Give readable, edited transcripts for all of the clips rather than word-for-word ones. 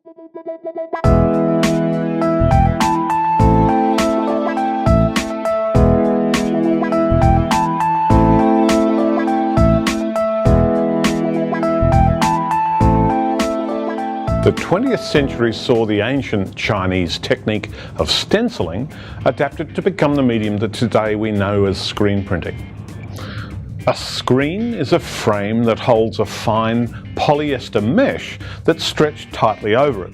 The 20th century saw the ancient Chinese technique of stenciling adapted to become the medium that today we know as screen printing. A screen is a frame that holds a fine polyester mesh that's stretched tightly over it.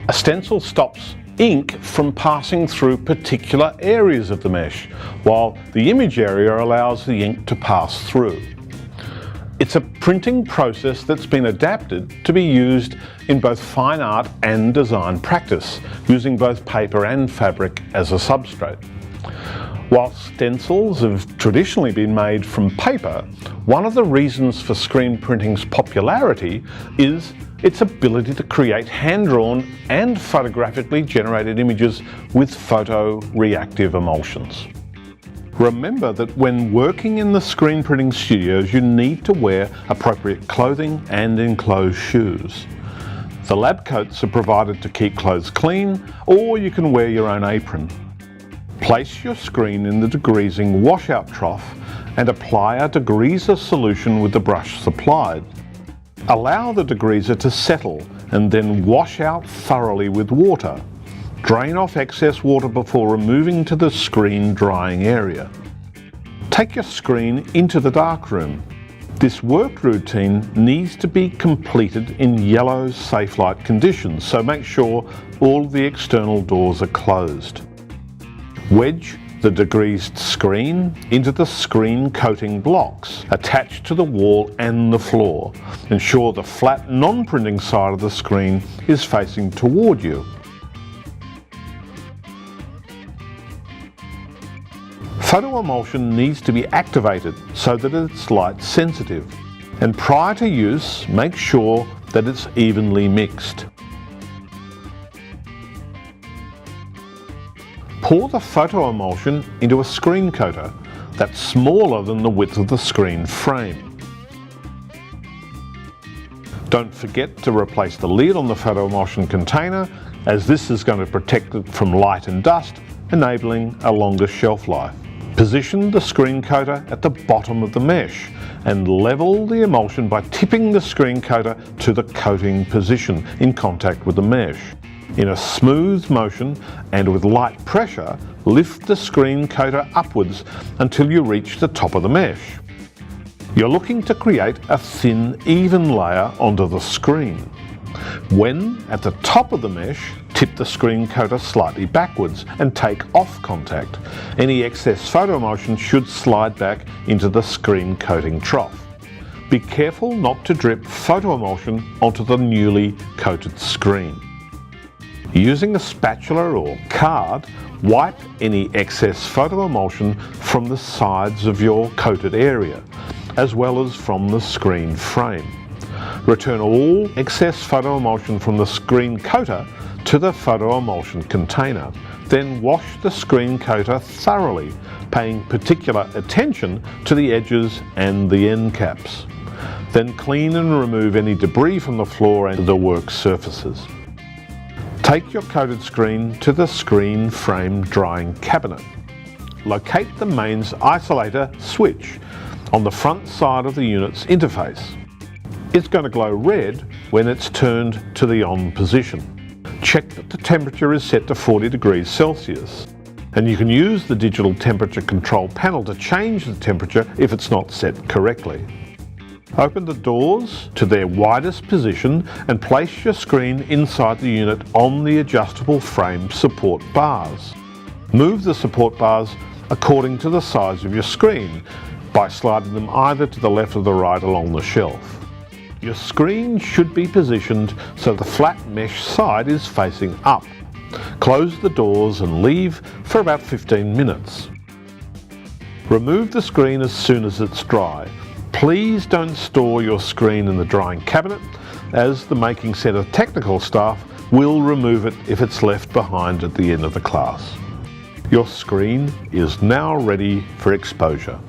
A stencil stops ink from passing through particular areas of the mesh, while the image area allows the ink to pass through. It's a printing process that's been adapted to be used in both fine art and design practice, using both paper and fabric as a substrate. While stencils have traditionally been made from paper, one of the reasons for screen printing's popularity is its ability to create hand-drawn and photographically generated images with photoreactive emulsions. Remember that when working in the screen printing studios, you need to wear appropriate clothing and enclosed shoes. The lab coats are provided to keep clothes clean, or you can wear your own apron. Place your screen in the degreasing washout trough and apply a degreaser solution with the brush supplied. Allow the degreaser to settle and then wash out thoroughly with water. Drain off excess water before removing to the screen drying area. Take your screen into the darkroom. This work routine needs to be completed in yellow safe light conditions, so make sure all the external doors are closed. Wedge the degreased screen into the screen coating blocks attached to the wall and the floor. Ensure the flat non-printing side of the screen is facing toward you. Photo emulsion needs to be activated so that it's light sensitive, and prior to use, make sure that it's evenly mixed. Pour the photo emulsion into a screen coater that's smaller than the width of the screen frame. Don't forget to replace the lid on the photo emulsion container, as this is going to protect it from light and dust, enabling a longer shelf life. Position the screen coater at the bottom of the mesh and level the emulsion by tipping the screen coater to the coating position in contact with the mesh. In a smooth motion and with light pressure, lift the screen coater upwards until you reach the top of the mesh. You're looking to create a thin, even layer onto the screen. When at the top of the mesh, tip the screen coater slightly backwards and take off contact. Any excess photo emulsion should slide back into the screen coating trough. Be careful not to drip photo emulsion onto the newly coated screen. Using a spatula or card, wipe any excess photo emulsion from the sides of your coated area, as well as from the screen frame. Return all excess photo emulsion from the screen coater to the photo emulsion container. Then wash the screen coater thoroughly, paying particular attention to the edges and the end caps. Then clean and remove any debris from the floor and the work surfaces. Take your coated screen to the screen frame drying cabinet. Locate the mains isolator switch on the front side of the unit's interface. It's going to glow red when it's turned to the on position. Check that the temperature is set to 40 degrees Celsius, and you can use the digital temperature control panel to change the temperature if it's not set correctly. Open the doors to their widest position and place your screen inside the unit on the adjustable frame support bars. Move the support bars according to the size of your screen by sliding them either to the left or the right along the shelf. Your screen should be positioned so the flat mesh side is facing up. Close the doors and leave for about 15 minutes. Remove the screen as soon as it's dry. Please don't store your screen in the drying cabinet, as the Making Centre technical staff will remove it if it's left behind at the end of the class. Your screen is now ready for exposure.